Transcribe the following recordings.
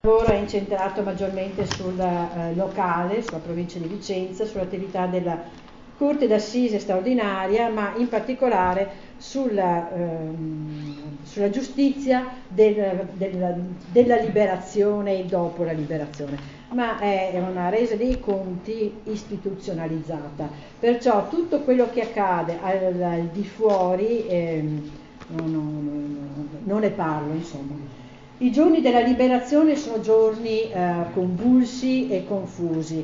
lavoro è incentrato maggiormente sul locale, sulla provincia di Vicenza, sull'attività della Corte d'Assise straordinaria, ma in particolare sulla giustizia della liberazione e dopo la liberazione, ma è una resa dei conti istituzionalizzata, perciò tutto quello che accade al di fuori non ne parlo, insomma. I giorni della liberazione sono giorni convulsi e confusi.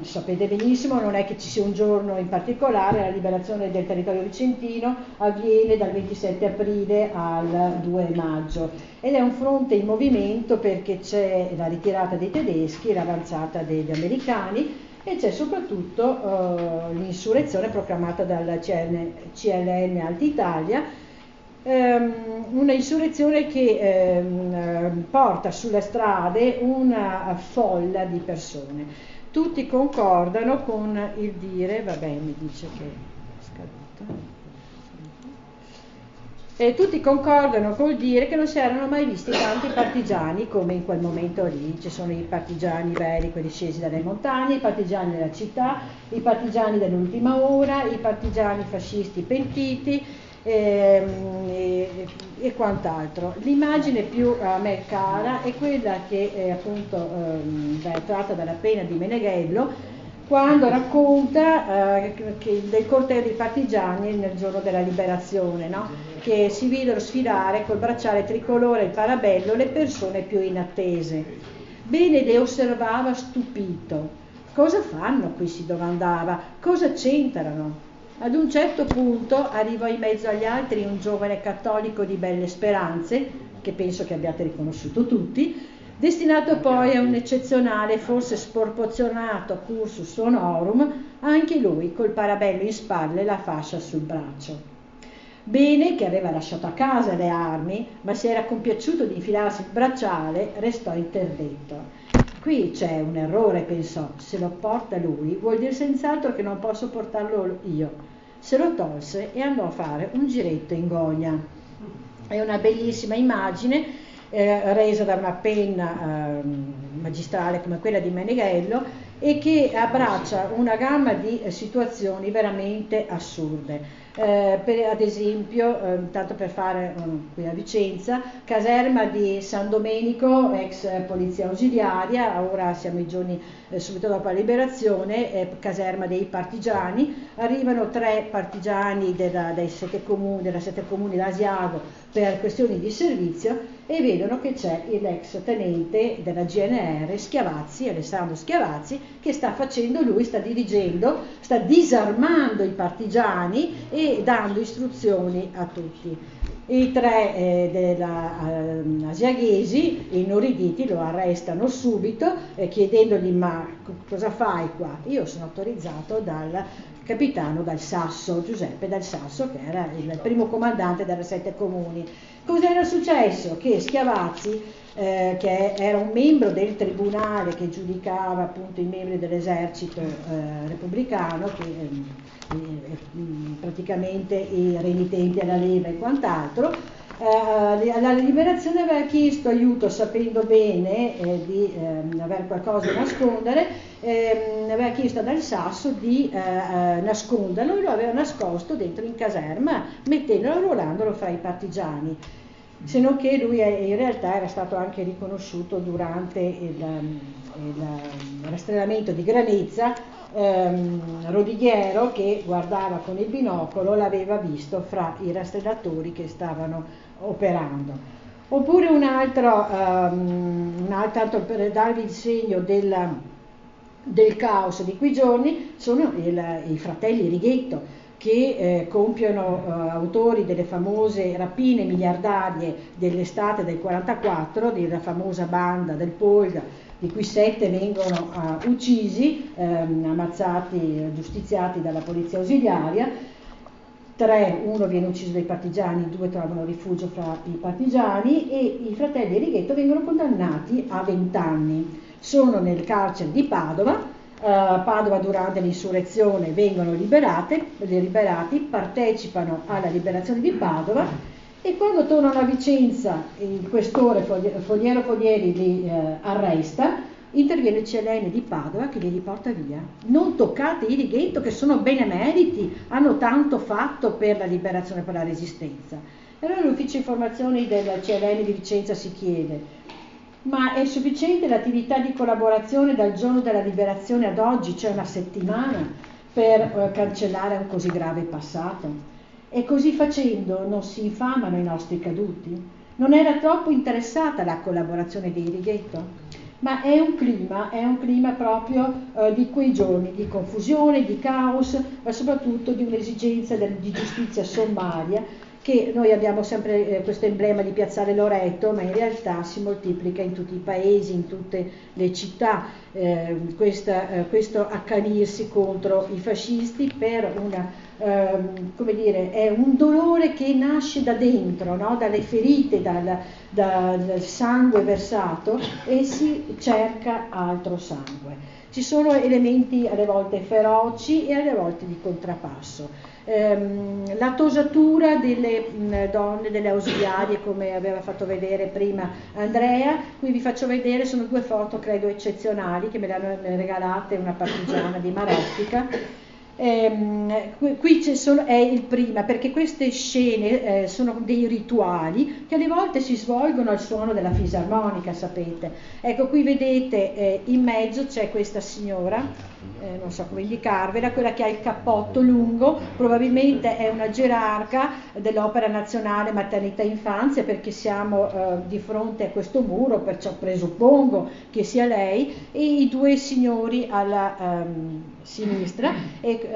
Sapete benissimo, non è che ci sia un giorno in particolare, la liberazione del territorio vicentino avviene dal 27 aprile al 2 maggio ed è un fronte in movimento perché c'è la ritirata dei tedeschi, l'avanzata degli americani e c'è soprattutto l'insurrezione proclamata dal CLN Alta Italia. Una insurrezione che porta sulle strade una folla di persone. Tutti concordano con il dire, vabbè, mi dice che è scaduta. E tutti concordano col dire che non si erano mai visti tanti partigiani come in quel momento lì. Ci sono i partigiani veri, quelli scesi dalle montagne, i partigiani della città, i partigiani dell'ultima ora, i partigiani fascisti pentiti e quant'altro. L'immagine più a me cara è quella che è appunto tratta dalla penna di Meneghello, quando racconta del corteo dei partigiani nel giorno della liberazione, no? Che si videro sfilare col bracciale tricolore e il parabello le persone più inattese. Bene le osservava stupito. Cosa fanno qui, si domandava, cosa c'entrano? Ad un certo punto arrivò in mezzo agli altri un giovane cattolico di belle speranze, che penso che abbiate riconosciuto tutti, destinato poi a un eccezionale, forse sproporzionato cursus honorum, anche lui col parabello in spalle e la fascia sul braccio. Bene, che aveva lasciato a casa le armi, ma si era compiaciuto di infilarsi il bracciale, restò interdetto. Qui c'è un errore, pensò, se lo porta lui vuol dire senz'altro che non posso portarlo io. Se lo tolse e andò a fare un giretto in gogna. È una bellissima immagine resa da una penna magistrale come quella di Meneghello e che abbraccia una gamma di situazioni veramente assurde. Ad esempio, tanto per fare qui a Vicenza, caserma di San Domenico, ex polizia ausiliaria, ora siamo i giorni subito dopo la liberazione, caserma dei partigiani, arrivano 3 partigiani della 7 comuni d'Asiago per questioni di servizio e vedono che c'è l'ex tenente della GNR Schiavazzi, Alessandro Schiavazzi, che sta dirigendo, sta disarmando i partigiani e dando istruzioni a tutti. I 3 della asiaghesi, inorriditi, lo arrestano subito chiedendogli: ma cosa fai qua? Io sono autorizzato dal capitano Dal Sasso, Giuseppe Dal Sasso, che era il primo comandante delle 7 comuni. Cos'era successo? Che Schiavazzi, che era un membro del tribunale che giudicava appunto i membri dell'esercito repubblicano, che praticamente i renitenti alla leva e quant'altro, alla liberazione aveva chiesto aiuto, sapendo bene di avere qualcosa da nascondere, aveva chiesto a Dal Sasso di nasconderlo e lo aveva nascosto dentro in caserma, mettendolo, arruolandolo fra i partigiani. Se non che lui in realtà era stato anche riconosciuto durante il rastrellamento di Granezza. Rodighiero, che guardava con il binocolo, l'aveva visto fra i rastrellatori che stavano operando. Oppure un altro per darvi il segno del caos di quei giorni sono i fratelli Righetto, che compiono, autori delle famose rapine miliardarie dell'estate del 44, della famosa banda del Polga, di cui 7 vengono uccisi, ammazzati, giustiziati dalla polizia ausiliaria, 1 viene ucciso dai partigiani, 2 trovano rifugio fra i partigiani e i fratelli Righetto vengono condannati a 20 anni. Sono nel carcere di Padova. Padova durante l'insurrezione vengono liberati, partecipano alla liberazione di Padova E quando tornano a Vicenza, il questore Fogliero Foglieri li arresta, interviene il CLN di Padova che li riporta via. Non toccate i Righetto, che sono benemeriti, hanno tanto fatto per la liberazione, per la resistenza. E allora l'ufficio informazioni del CLN di Vicenza si chiede: ma è sufficiente l'attività di collaborazione dal giorno della liberazione ad oggi, cioè una settimana, per cancellare un così grave passato? E così facendo non si infamano i nostri caduti? Non era troppo interessata la collaborazione dei Righetto? Ma è un clima proprio di quei giorni di confusione, di caos, ma soprattutto di un'esigenza di giustizia sommaria, che noi abbiamo sempre questo emblema di Piazzale Loreto, ma in realtà si moltiplica in tutti i paesi, in tutte le città, questo accanirsi contro i fascisti per come dire, è un dolore che nasce da dentro, no? Dalle ferite, dal sangue versato, e si cerca altro sangue. Ci sono elementi alle volte feroci e alle volte di contrappasso. La tosatura delle donne, delle ausiliarie, come aveva fatto vedere prima Andrea. Qui vi faccio vedere, sono due foto credo eccezionali che me le hanno regalate una partigiana di Marottica. Qui c'è solo, è il prima, perché queste scene sono dei rituali che alle volte si svolgono al suono della fisarmonica, sapete. Ecco, qui vedete in mezzo c'è questa signora, non so come indicarvela, quella che ha il cappotto lungo, probabilmente è una gerarca dell'Opera Nazionale Maternità e Infanzia, perché siamo di fronte a questo muro, perciò presuppongo che sia lei, e i due signori alla sinistra, e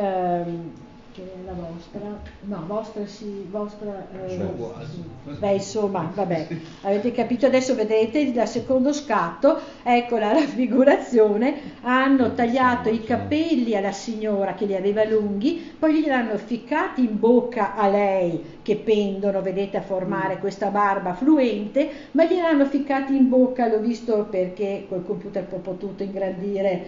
che è la vostra, no, vostra sì, vostra, beh, insomma, vabbè, avete capito. Adesso vedete il secondo scatto, ecco la raffigurazione. Hanno tagliato i capelli alla signora che li aveva lunghi, poi li hanno ficcati in bocca a lei, che pendono, vedete, a formare questa barba fluente, ma glieli hanno ficcati in bocca, l'ho visto perché col computer ho potuto ingrandire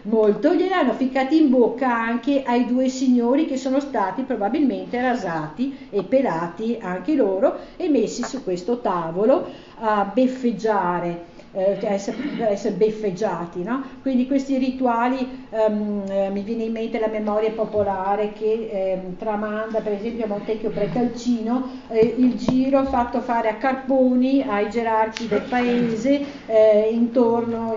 molto, glieli hanno ficcati in bocca anche ai due signori, che sono stati probabilmente rasati e pelati anche loro e messi su questo tavolo a beffeggiare, per essere beffeggiati, no? Quindi questi rituali, mi viene in mente la memoria popolare che tramanda per esempio a Montecchio Precalcino il giro fatto fare a Carponi ai gerarchi del paese intorno,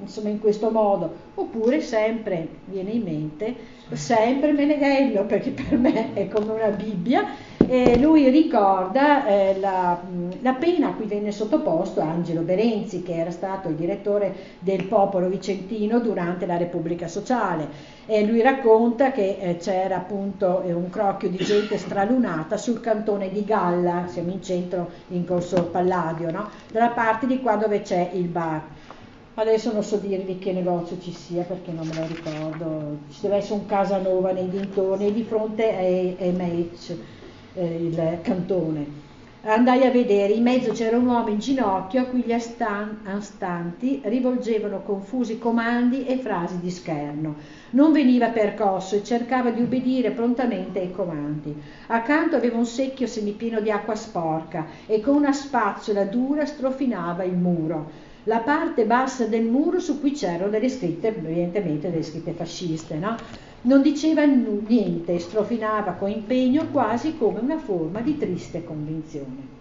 insomma, in questo modo. Oppure sempre, viene in mente, sempre Meneghello, perché per me è come una Bibbia. Lui ricorda la pena a cui venne sottoposto Angelo Berenzi, che era stato il direttore del Popolo Vicentino durante la Repubblica Sociale, e lui racconta che c'era appunto un crocchio di gente stralunata sul cantone di Galla, siamo in centro in Corso Palladio, no? Dalla parte di qua dove c'è il bar. Adesso non so dirvi che negozio ci sia perché non me lo ricordo, ci deve essere un Casanova nei dintorni, e di fronte è Meic, il cantone. Andai a vedere, in mezzo c'era un uomo in ginocchio a cui gli astanti rivolgevano confusi comandi e frasi di scherno. Non veniva percosso e cercava di ubbidire prontamente ai comandi. Accanto aveva un secchio semipieno di acqua sporca e con una spazzola dura strofinava il muro, la parte bassa del muro su cui c'erano delle scritte, evidentemente delle scritte fasciste, no? Non diceva niente, strofinava con impegno, quasi come una forma di triste convinzione.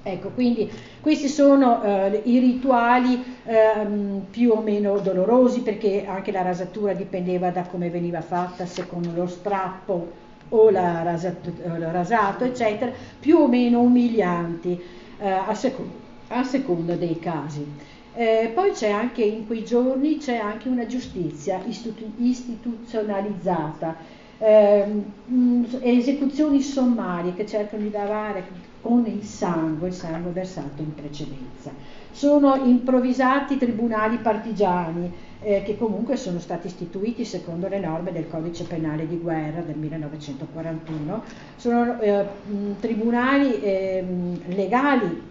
Ecco, quindi questi sono i rituali più o meno dolorosi, perché anche la rasatura dipendeva da come veniva fatta, secondo lo strappo o lo rasato, eccetera, più o meno umilianti a seconda dei casi. Poi c'è anche in quei giorni c'è anche una giustizia istituzionalizzata, esecuzioni sommarie che cercano di lavare con il sangue versato in precedenza. Sono improvvisati tribunali partigiani che comunque sono stati istituiti secondo le norme del Codice Penale di Guerra del 1941. Sono tribunali legali,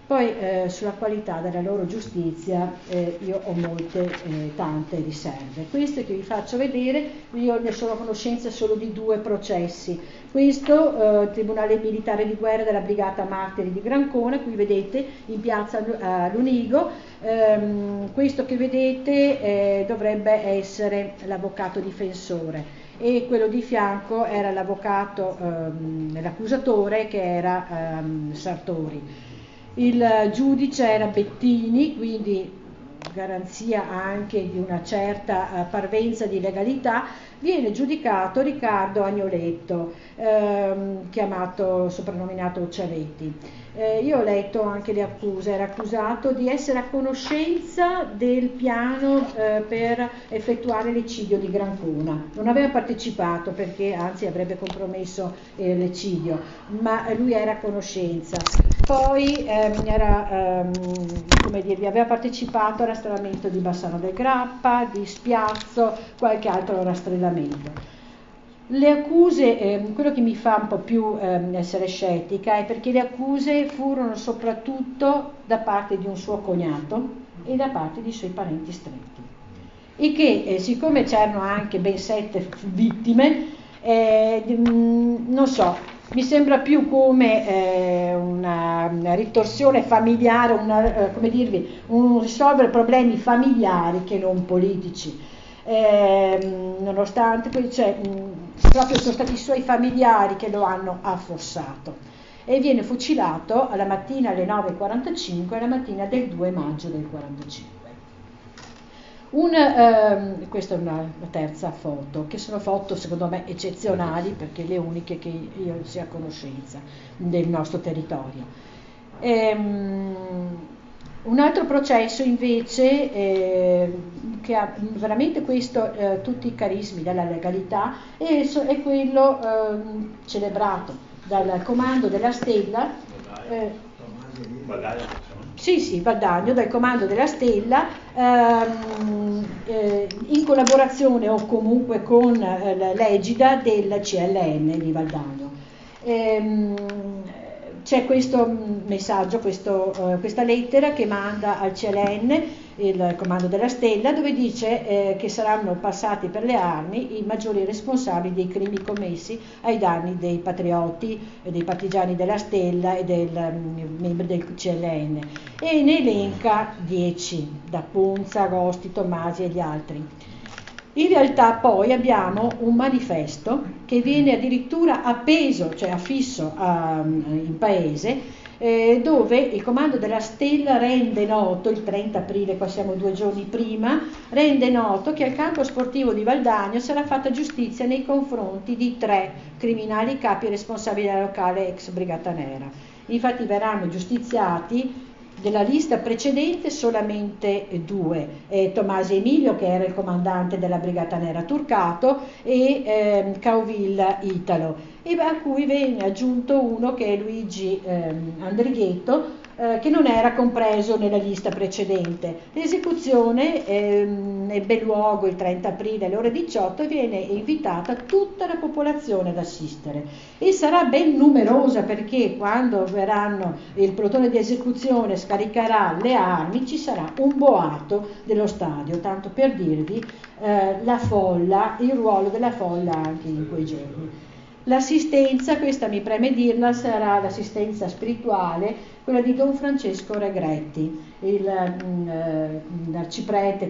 Poi sulla qualità della loro giustizia io ho tante riserve. Questo che vi faccio vedere, io ne sono a conoscenza solo di 2 processi. Questo Tribunale Militare di Guerra della Brigata Martiri di Grancona, qui vedete in piazza Lunigo. Questo che vedete dovrebbe essere l'avvocato difensore e quello di fianco era l'avvocato, l'accusatore che era Sartori. Il giudice era Bettini, quindi garanzia anche di una certa parvenza di legalità. Viene giudicato Riccardo Agnoletto, soprannominato Ucciaretti. Io ho letto anche le accuse, era accusato di essere a conoscenza del piano per effettuare l'eccidio di Grancona. Non aveva partecipato perché anzi avrebbe compromesso l'eccidio, ma lui era a conoscenza. Poi aveva partecipato al rastrellamento di Bassano del Grappa, di Spiazzo, qualche altro rastrellamento. Le accuse, quello che mi fa un po' più essere scettica è perché le accuse furono soprattutto da parte di un suo cognato e da parte di suoi parenti stretti. E che siccome c'erano anche ben 7 vittime, non so, mi sembra più come una ritorsione familiare, un risolvere problemi familiari che non politici. Nonostante proprio sono stati i suoi familiari che lo hanno affossato e viene fucilato alla mattina alle 9:45 la mattina del 2 maggio del 45. Questa è una terza foto, che sono foto secondo me eccezionali perché le uniche che io sia a conoscenza del nostro territorio. Un altro processo invece che ha veramente tutti i carismi della legalità è quello celebrato dal Comando della Stella. Sì, Valdagno, dal Comando della Stella, in collaborazione o comunque con l'egida del CLN di Valdagno. C'è questo messaggio, questa lettera che manda al CLN, il Comando della Stella, dove dice che saranno passati per le armi i maggiori responsabili dei crimini commessi ai danni dei patrioti, dei partigiani della Stella e dei membri del CLN. E ne elenca 10, da Ponza, Agosti, Tommasi e gli altri. In realtà poi abbiamo un manifesto che viene addirittura appeso, cioè affisso in paese, dove il Comando della Stella rende noto, il 30 aprile, qua siamo 2 giorni prima, rende noto che al campo sportivo di Valdagno sarà fatta giustizia nei confronti di 3 criminali capi responsabili della locale ex Brigata Nera. Infatti verranno giustiziati della lista precedente solamente 2, Tomasi Emilio che era il comandante della Brigata Nera Turcato e Cauvilla Italo, e a cui venne aggiunto uno che è Luigi Andrighetto, che non era compreso nella lista precedente. L'esecuzione ebbe luogo il 30 aprile alle ore 18 e viene invitata tutta la popolazione ad assistere e sarà ben numerosa perché quando il plotone di esecuzione scaricherà le armi ci sarà un boato dello stadio, tanto per dirvi la folla, il ruolo della folla anche in quei giorni. L'assistenza, questa mi preme dirla, sarà l'assistenza spirituale, quella di Don Francesco Regretti, l'arciprete,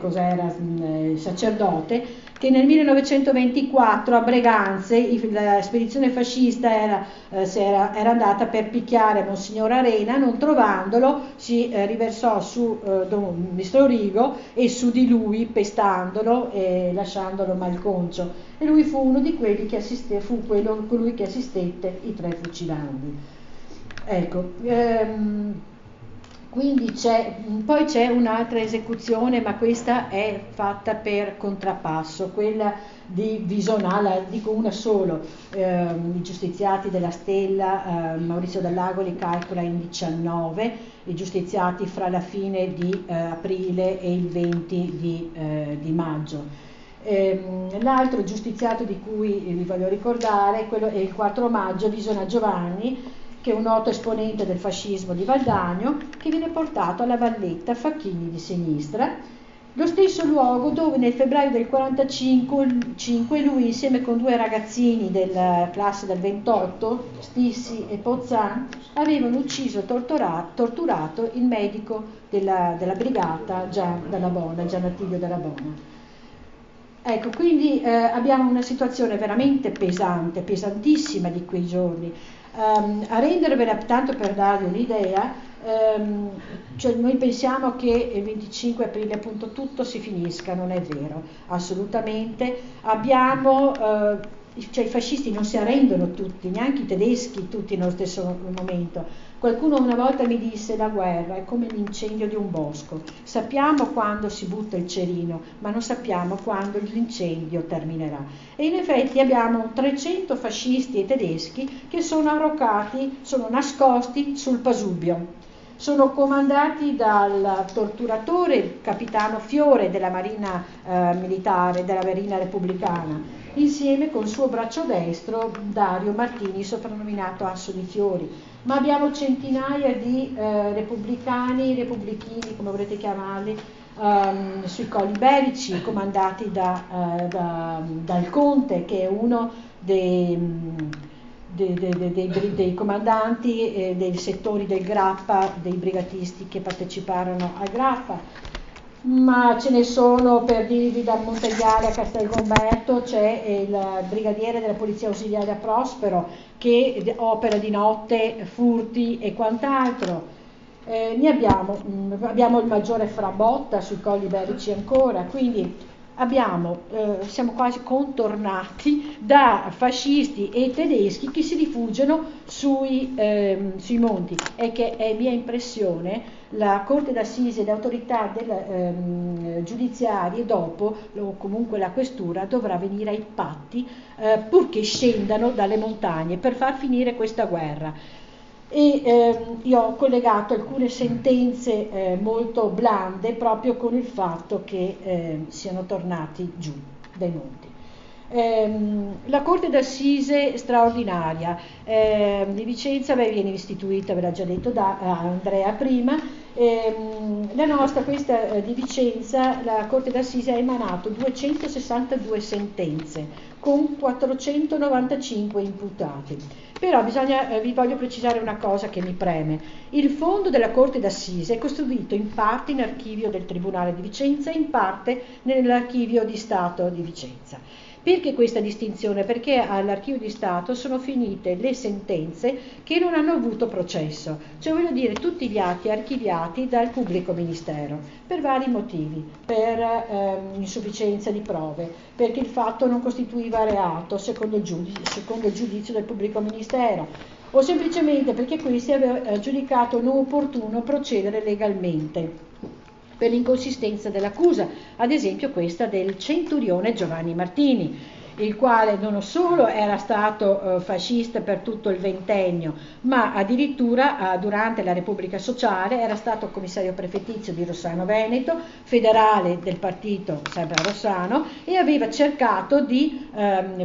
sacerdote, che nel 1924 a Breganze la spedizione fascista era andata per picchiare Monsignor Arena, non trovandolo si riversò su Don Mistro Rigo e su di lui pestandolo e lasciandolo malconcio, e lui fu uno di quelli che colui che assistette i 3 fucilandi. Ecco, quindi poi c'è un'altra esecuzione, ma questa è fatta per contrappasso, quella di Visonà, dico una solo, i giustiziati della Stella, Maurizio Dallago li calcola in 19, i giustiziati fra la fine di aprile e il 20 di maggio. L'altro giustiziato di cui vi voglio ricordare è il 4 maggio, Visona Giovanni, che è un noto esponente del fascismo di Valdagno, che viene portato alla Valletta Facchini di sinistra, lo stesso luogo dove nel febbraio del 1945 lui, insieme con due ragazzini della classe del 28, Stissi e Pozzan, avevano ucciso e torturato il medico della brigata Gian Dalla Bona, Gian Attilio Dalla Bona. Ecco, quindi abbiamo una situazione veramente pesante, pesantissima di quei giorni. A rendervela, tanto per darvi un'idea, cioè noi pensiamo che il 25 aprile appunto tutto si finisca, non è vero, assolutamente. Abbiamo, cioè i fascisti non si arrendono tutti, neanche i tedeschi tutti nello stesso momento. Qualcuno una volta mi disse: la guerra è come l'incendio di un bosco, sappiamo quando si butta il cerino, ma non sappiamo quando l'incendio terminerà. E in effetti abbiamo 300 fascisti e tedeschi che sono arroccati, sono nascosti sul Pasubio. Sono comandati dal torturatore, il capitano Fiore della Marina militare, della Marina repubblicana, insieme col suo braccio destro Dario Martini, soprannominato Asso di Fiori. Ma abbiamo centinaia di repubblichini, come volete chiamarli, sui Colli Iberici, comandati dal Conte, che è uno dei comandanti dei settori del Grappa, dei brigatisti che parteciparono al Grappa. Ma ce ne sono, per dirvi, da Montagliare a Castelgomberto c'è il brigadiere della polizia ausiliaria Prospero, che opera di notte furti e quant'altro. Ne abbiamo il maggiore Frabotta sui Colli Iberici ancora, quindi siamo quasi contornati da fascisti e tedeschi che si rifugiano sui monti, e che è mia impressione la Corte d'Assise e le autorità giudiziarie dopo, o comunque la questura, dovrà venire ai patti purché scendano dalle montagne per far finire questa guerra. E io ho collegato alcune sentenze molto blande proprio con il fatto che siano tornati giù dai monti. La Corte d'Assise straordinaria di Vicenza viene istituita, ve l'ha già detto da Andrea prima. La nostra, questa di Vicenza, la Corte d'Assise ha emanato 262 sentenze con 495 imputati. Però vi voglio precisare una cosa che mi preme. Il fondo della Corte d'Assise è costruito in parte in archivio del Tribunale di Vicenza e in parte nell'archivio di Stato di Vicenza. Perché questa distinzione? Perché all'archivio di Stato sono finite le sentenze che non hanno avuto processo, cioè voglio dire tutti gli atti archiviati dal pubblico ministero, per vari motivi, per insufficienza di prove, perché il fatto non costituiva reato secondo il giudizio del pubblico ministero, o semplicemente perché questi aveva giudicato non opportuno procedere legalmente per l'inconsistenza dell'accusa, ad esempio questa del centurione Giovanni Martini, il quale non solo era stato fascista per tutto il ventennio, ma addirittura durante la Repubblica Sociale era stato commissario prefettizio di Rossano Veneto, federale del partito sempre a Rossano, e aveva cercato di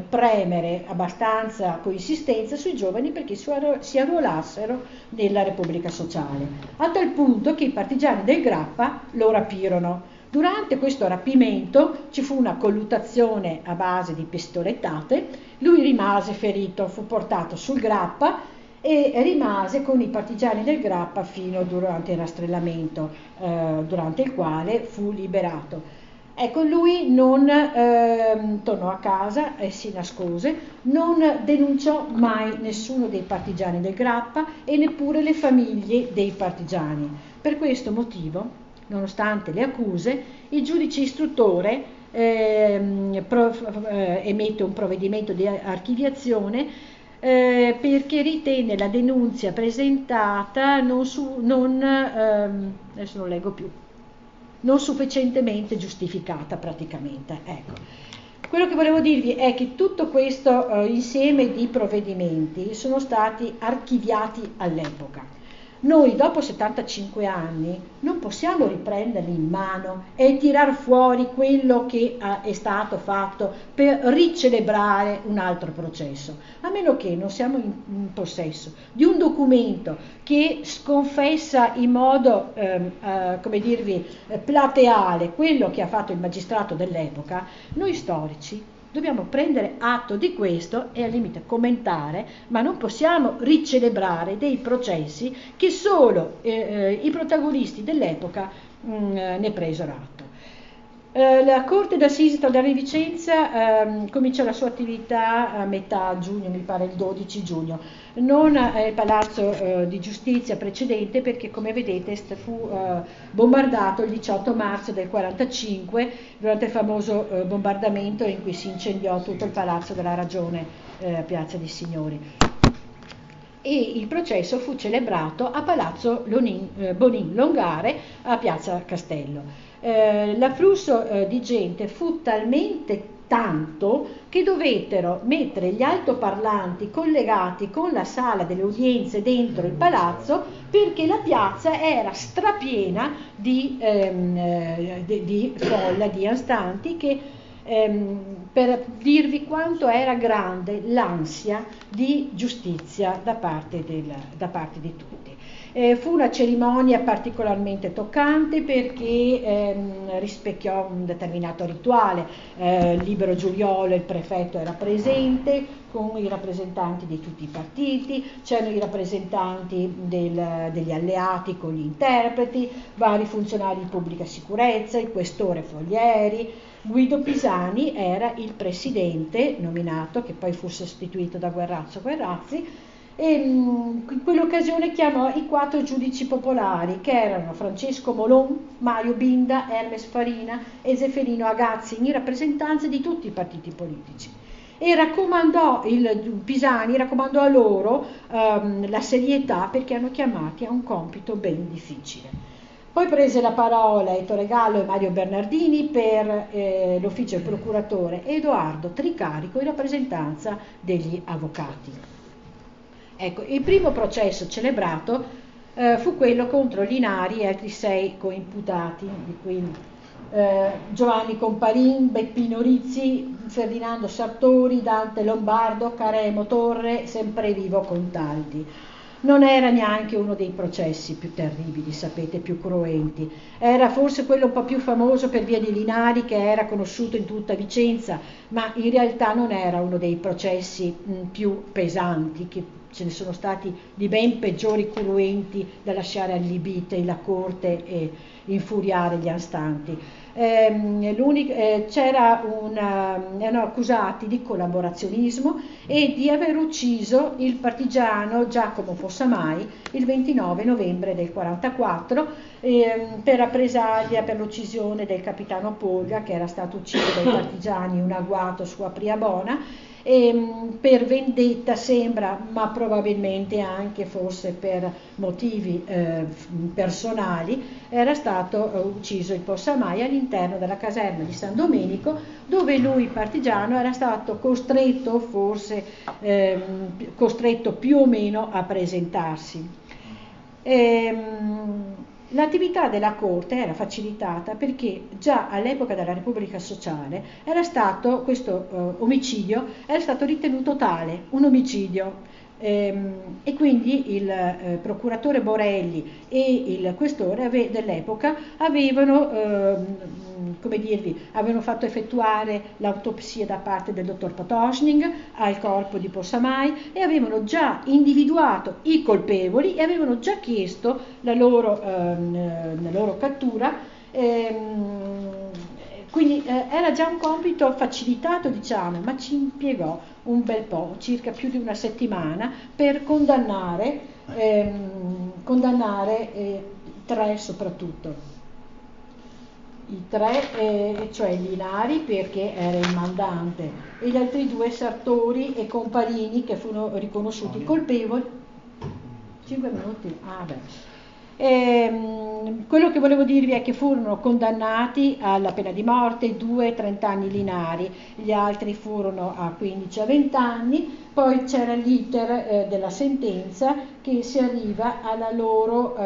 premere abbastanza con insistenza sui giovani perché si arruolassero nella Repubblica Sociale, a tal punto che i partigiani del Grappa lo rapirono. Durante questo rapimento ci fu una colluttazione a base di pistolettate, lui rimase ferito, fu portato sul Grappa e rimase con i partigiani del Grappa fino durante il rastrellamento, durante il quale fu liberato. Ecco, lui non tornò a casa e si nascose, non denunciò mai nessuno dei partigiani del Grappa e neppure le famiglie dei partigiani. Per questo motivo, nonostante le accuse, il giudice istruttore emette un provvedimento di archiviazione perché ritenne la denunzia presentata adesso non leggo più, non sufficientemente giustificata praticamente. Ecco. Quello che volevo dirvi è che tutto questo insieme di provvedimenti sono stati archiviati all'epoca. Noi dopo 75 anni non possiamo riprenderli in mano e tirar fuori quello che è stato fatto per ricelebrare un altro processo, a meno che non siamo in possesso di un documento che sconfessa in modo, come dirvi, plateale quello che ha fatto il magistrato dell'epoca. Noi storici dobbiamo prendere atto di questo e al limite commentare, ma non possiamo ricelebrare dei processi che solo i protagonisti dell'epoca ne presero atto. La Corte d'Assise Statale di Vicenza comincia la sua attività a metà giugno, mi pare il 12 giugno, non al Palazzo di Giustizia precedente, perché come vedete fu bombardato il 18 marzo del 45 durante il famoso bombardamento in cui si incendiò tutto il Palazzo della Ragione, Piazza dei Signori. E il processo fu celebrato a Palazzo Bonin Longare a Piazza Castello. L'afflusso di gente fu talmente tanto che dovettero mettere gli altoparlanti collegati con la sala delle udienze dentro il palazzo, perché la piazza era strapiena di folla, di astanti, che per dirvi quanto era grande l'ansia di giustizia da parte di tutti. Fu una cerimonia particolarmente toccante perché rispecchiò un determinato rituale. Libero Giuliolo, il prefetto, era presente con i rappresentanti di tutti i partiti, c'erano i rappresentanti degli alleati con gli interpreti, vari funzionari di pubblica sicurezza, il questore Foglieri. Guido Pisani era il presidente nominato, che poi fu sostituito da Guerrazzi, e in quell'occasione chiamò i 4 giudici popolari, che erano Francesco Molon, Mario Binda, Hermes Farina e Zeffirino Agazzi, in rappresentanza di tutti i partiti politici. E Pisani raccomandò a loro la serietà, perché erano chiamati a un compito ben difficile. Poi prese la parola Ettore Gallo e Mario Bernardini per l'ufficio del procuratore, e Edoardo Tricarico in rappresentanza degli avvocati. Ecco, il primo processo celebrato fu quello contro Linari e altri 6 coimputati, di cui Giovanni Comparin, Beppino Rizzi, Ferdinando Sartori, Dante Lombardo, Caremo Torre, Semprevivo Contaldi. Non era neanche uno dei processi più terribili, sapete, più cruenti. Era forse quello un po' più famoso per via di Linari, che era conosciuto in tutta Vicenza, ma in realtà non era uno dei processi più pesanti, che ce ne sono stati di ben peggiori, cruenti, da lasciare allibite la corte e infuriare gli astanti. Erano accusati di collaborazionismo e di aver ucciso il partigiano Giacomo Fossamai il 29 novembre del 44 per rappresaglia per l'uccisione del capitano Polga, che era stato ucciso dai partigiani in un agguato su Apriabona. Per vendetta sembra, ma probabilmente anche forse per motivi personali, era stato ucciso il Fossamai all'interno della caserma di San Domenico, dove lui partigiano era stato costretto più o meno a presentarsi. L'attività della Corte era facilitata perché già all'epoca della Repubblica Sociale questo omicidio era stato ritenuto tale, un omicidio, e quindi il procuratore Borelli e il questore dell'epoca avevano fatto effettuare l'autopsia da parte del dottor Potocznik al corpo di Fossamai e avevano già individuato i colpevoli e avevano già chiesto la loro cattura. Quindi era già un compito facilitato, diciamo, ma ci impiegò un bel po', circa più di una settimana, per condannare 3 soprattutto. I 3, cioè Linari, perché era il mandante, e gli altri 2, Sartori e Comparini, che furono riconosciuti colpevoli. 5 minuti? Ah beh. Quello che volevo dirvi è che furono condannati alla pena di morte, 2 30 anni linari, gli altri furono a 15 a 20 anni, poi c'era l'iter della sentenza che si arriva alla loro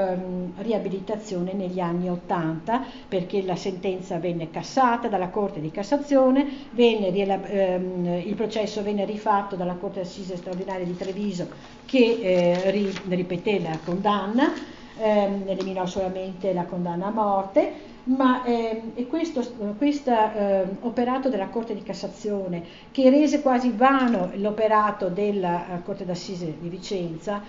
riabilitazione negli anni 80, perché la sentenza venne cassata dalla Corte di Cassazione, il processo venne rifatto dalla Corte d'Assise straordinaria di Treviso che ripeté la condanna, eliminò solamente la condanna a morte, ma questo operato della Corte di Cassazione, che rese quasi vano l'operato della Corte d'Assise di Vicenza,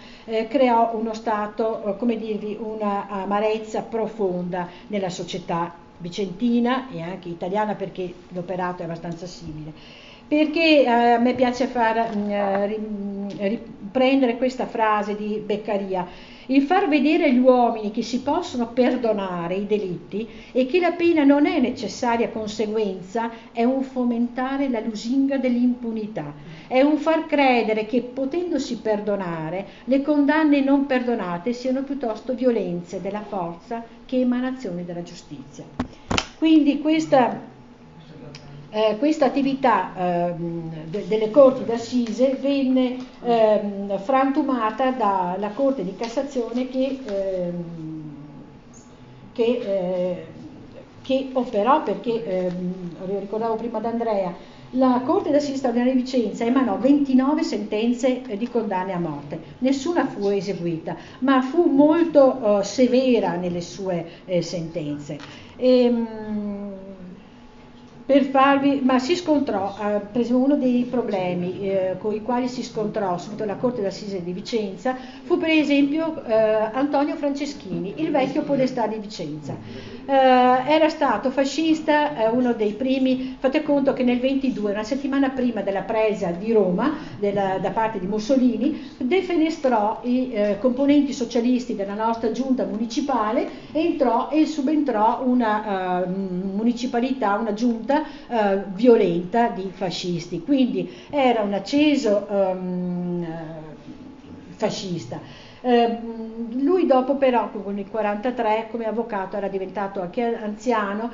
creò uno stato, come dirvi, una amarezza profonda nella società vicentina e anche italiana, perché l'operato è abbastanza simile. Perché a me piace riprendere questa frase di Beccaria: il far vedere agli uomini che si possono perdonare i delitti e che la pena non è necessaria conseguenza è un fomentare la lusinga dell'impunità, è un far credere che, potendosi perdonare, le condanne non perdonate siano piuttosto violenze della forza che emanazioni della giustizia. Quindi questa attività delle corti d'assise venne frantumata dalla Corte di Cassazione che operò, perché ricordavo prima ad Andrea, la Corte d'Assise straordinaria di Vicenza emanò 29 sentenze di condanne a morte, nessuna fu eseguita, ma fu molto severa nelle sue sentenze. Ma si scontrò, per esempio, uno dei problemi con i quali si scontrò subito la Corte d'Assise di Vicenza fu per esempio Antonio Franceschini, il vecchio podestà di Vicenza. Era stato fascista, uno dei primi. Fate conto che nel 22, una settimana prima della presa di Roma da parte di Mussolini, defenestrò i componenti socialisti della nostra giunta municipale, e subentrò una municipalità, una giunta violenta di fascisti, quindi era un acceso fascista. Lui dopo però, con il 43, come avvocato era diventato anche anziano,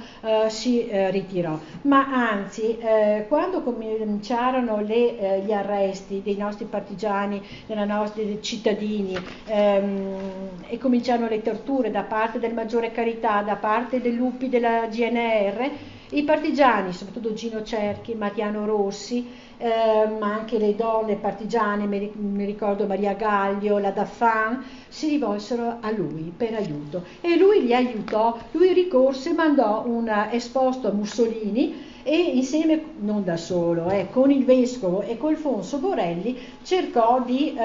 si ritirò, ma anzi quando cominciarono gli arresti dei nostri partigiani, dei cittadini, e cominciarono le torture da parte del Maggiore Carità, da parte dei lupi della GNR, i partigiani, soprattutto Gino Cerchi, Mariano Rossi, ma anche le donne partigiane, mi ricordo Maria Gaglio, la Daffan, si rivolsero a lui per aiuto e lui li aiutò. Lui ricorse, mandò un esposto a Mussolini e insieme, non da solo, con il vescovo e con Alfonso Borelli cercò di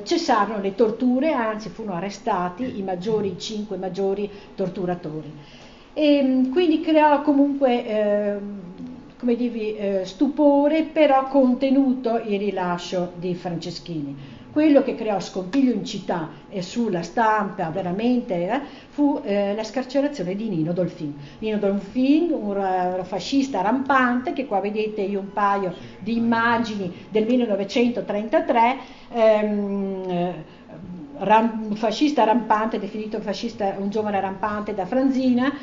cessarono le torture, anzi furono arrestati i 5 maggiori torturatori. E quindi creò comunque come dirvi, stupore, però contenuto, il rilascio di Franceschini. Quello che creò scompiglio in città e sulla stampa veramente fu la scarcerazione di Nino Dolfin. Nino Dolfin, un fascista rampante, che qua vedete io un paio di immagini del 1933, fascista rampante, definito fascista, un giovane rampante da Franzina.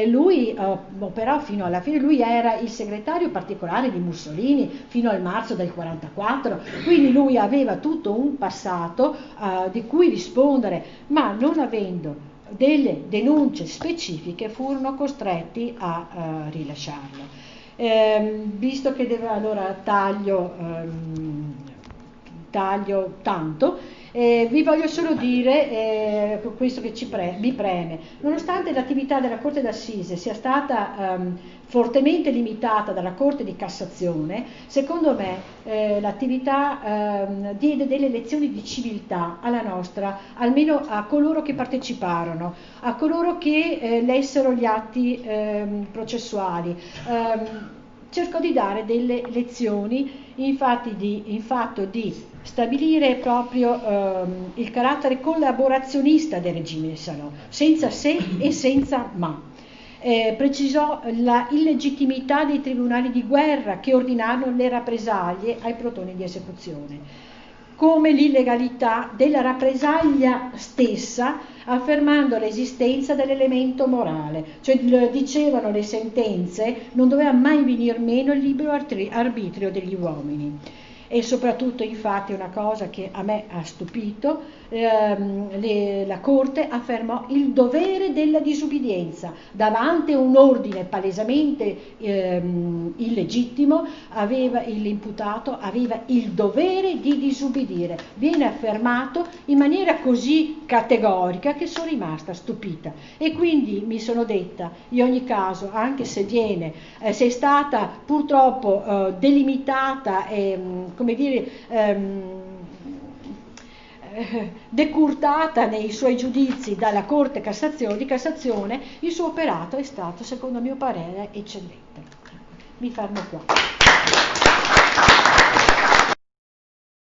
Lui operò fino alla fine, lui era il segretario particolare di Mussolini fino al marzo del 44, quindi lui aveva tutto un passato di cui rispondere, ma non avendo delle denunce specifiche furono costretti a rilasciarlo. Visto che allora taglio tanto, vi voglio solo dire questo che mi preme. Nonostante l'attività della Corte d'Assise sia stata fortemente limitata dalla Corte di Cassazione, secondo me l'attività diede delle lezioni di civiltà alla nostra, almeno a coloro che parteciparono, a coloro che lessero gli atti processuali. Cercò di dare delle lezioni in fatto di stabilire proprio il carattere collaborazionista del regime di Salò, senza se e senza ma. Precisò la illegittimità dei tribunali di guerra che ordinarono le rappresaglie ai plotoni di esecuzione. come l'illegalità della rappresaglia stessa, affermando l'esistenza dell'elemento morale. Cioè dicevano le sentenze, non doveva mai venir meno il libero arbitrio degli uomini. E soprattutto, infatti, una cosa che a me ha stupito, la Corte affermò il dovere della disubbidienza davanti a un ordine palesemente illegittimo. L'imputato aveva il dovere di disubbidire. Viene affermato in maniera così categorica che sono rimasta stupita, e quindi mi sono detta, in ogni caso, anche se viene, se è stata purtroppo delimitata e come dire, decurtata nei suoi giudizi dalla Corte di Cassazione, il suo operato è stato, secondo mio parere, eccellente. Mi fermo qua.